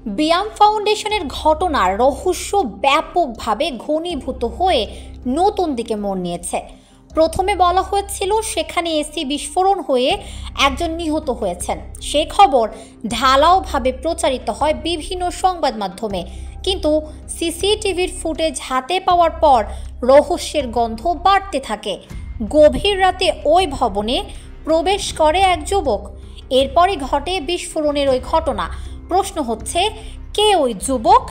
বিয়াম ফাউন্ডেশনের ঘটনার রহস্য ব্যাপকভাবে ঘনীভূত হয়ে নতুন দিকে মোড় নিয়েছে। প্রথমে বলা হয়েছিল সেখানে এসি বিস্ফোরণ হয়ে একজন নিহত হয়েছেন। সে খবর ঢালাওভাবে প্রচারিত হয় বিভিন্ন সংবাদ মাধ্যমে, কিন্তু সিসিটিভির ফুটেজ হাতে পাওয়ার পর রহস্যের গন্ধ বাড়তে থাকে। গভীর রাতে ওই ভবনে প্রবেশ করে এক যুবক, এরপরই ঘটে বিস্ফোরণের ওই ঘটনা। প্রশ্ন হচ্ছে, কে ওই যুবক,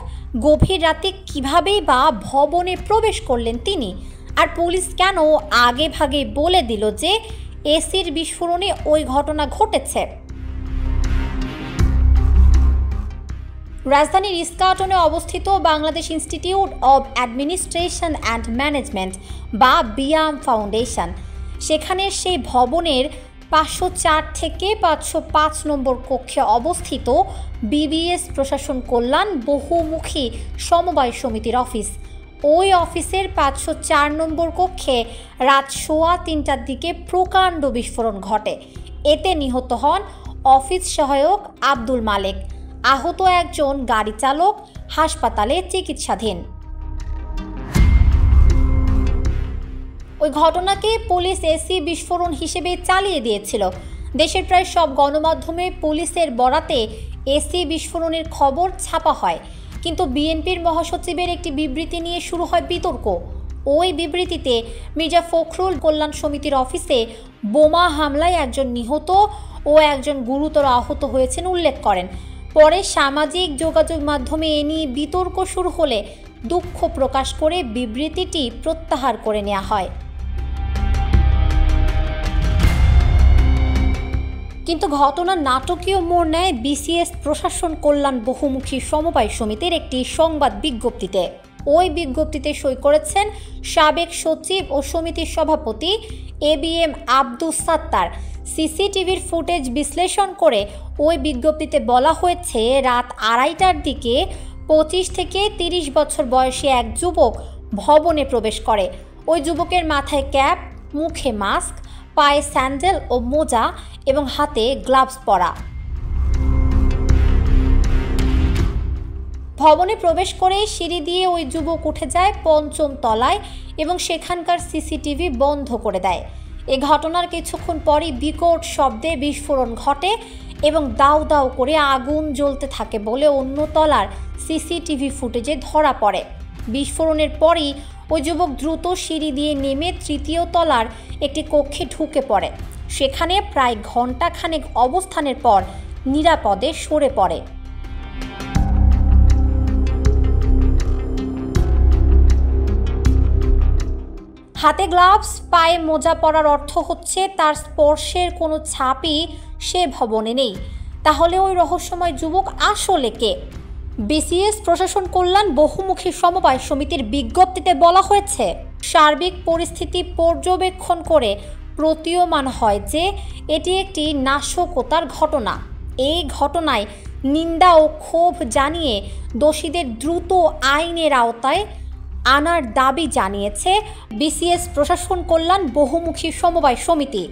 গভীর রাতে কিভাবেই বা ভবনে প্রবেশ করলেন তিনি, আর পুলিশ কেন আগে ভাগে বলে দিল যে এসির বিস্ফোরণে ওই ঘটনা ঘটেছে? রাজধানীর ইস্কাটনে অবস্থিত Bangladesh institute of administration and management বা বিয়াম ফাউন্ডেশন, সেখানে সেই ভবনের 504 থেকে 505 নম্বর কক্ষে অবস্থিত বিবিএস প্রশাসন কল্যাণ বহুমুখী সমবায় সমিতির অফিস। ওই অফিসের 504 নম্বর কক্ষে রাত 3:15টার দিকে প্রকাণ্ড বিস্ফোরণ ঘটে। এতে নিহত হন অফিস সহায়ক আব্দুল মালেক। আহত একজন গাড়ি চালক হাসপাতালে চিকিৎসাধীন। ওই ঘটনাকে পুলিশ এসি বিস্ফোরণ হিসেবে চালিয়ে দিয়েছিল। দেশের প্রায় সব গণমাধ্যমে পুলিশের বরাতে এসি বিস্ফোরণের খবর ছাপা হয়, কিন্তু বিএনপির মহাসচিবের একটি বিবৃতি নিয়ে শুরু হয় বিতর্ক। ওই বিবৃতিতে মির্জা ফখরুল কল্যাণ সমিতির অফিসে বোমা হামলায় একজন নিহত ও একজন গুরুতর আহত হয়েছেন উল্লেখ করেন। পরে সামাজিক যোগাযোগ মাধ্যমে এ নিয়ে বিতর্ক শুরু হলে দুঃখ প্রকাশ করে বিবৃতিটি প্রত্যাহার করে নেওয়া হয়। কিন্তু ঘটনার নাটকীয় মোড় নেয় বিসিএস প্রশাসন কল্যাণ বহুমুখী সমবায় সমিতির একটি সংবাদ বিজ্ঞপ্তিতে। ওই বিজ্ঞপ্তিতে সই করেছেন সাবেক সচিব ও সমিতির সভাপতি এবিএম আব্দুস সাত্তার। সিসিটিভির ফুটেজ বিশ্লেষণ করে ওই বিজ্ঞপ্তিতে বলা হয়েছে, রাত 2:30টার দিকে 25 থেকে 30 বছর বয়সী এক যুবক ভবনে প্রবেশ করে। ওই যুবকের মাথায় ক্যাপ, মুখে মাস্ক, পায়ে স্যান্ডেল ও মোজা এবং হাতে গ্লাভস পরা। ভবনে প্রবেশ করে সিঁড়ি দিয়ে ওই যুবক উঠে যায় 5ম তলায় এবং সেখানকার সিসিটিভি বন্ধ করে দেয়। এ ঘটনার কিছুক্ষণ পরই বিকট শব্দে বিস্ফোরণ ঘটে এবং দাউ দাউ করে আগুন জ্বলতে থাকে বলে অন্য তলার সিসিটিভি ফুটেজে ধরা পড়ে। বিস্ফোরণের পরই ওই যুবক দ্রুত সিঁড়ি দিয়ে নেমে 3য় তলার একটি কক্ষে ঢুকে পড়ে। সেখানে প্রায় ঘণ্টাখানেক অবস্থানের পর নিরাপদে সরে পড়ে। হাতে গ্লাভস, পায়ে মোজা পরার অর্থ হচ্ছে তার স্পর্শের কোনো ছাপই সে ভবনে নেই। তাহলে ওই রহস্যময় যুবক আসলে কে? বিসিএস প্রশাসন কল্যাণ বহুমুখী সমবায় সমিতির বিজ্ঞপ্তিতে বলা হয়েছে, সার্বিক পরিস্থিতি পর্যবেক্ষণ করে প্রতীয়মান হয় যে এটি একটি নাশকতার ঘটনা। এই ঘটনায় নিন্দা ও ক্ষোভ জানিয়ে দোষীদের দ্রুত আইনের আওতায় আনার দাবি জানিয়েছে বিসিএস প্রশাসন কল্যাণ বহুমুখী সমবায় সমিতি।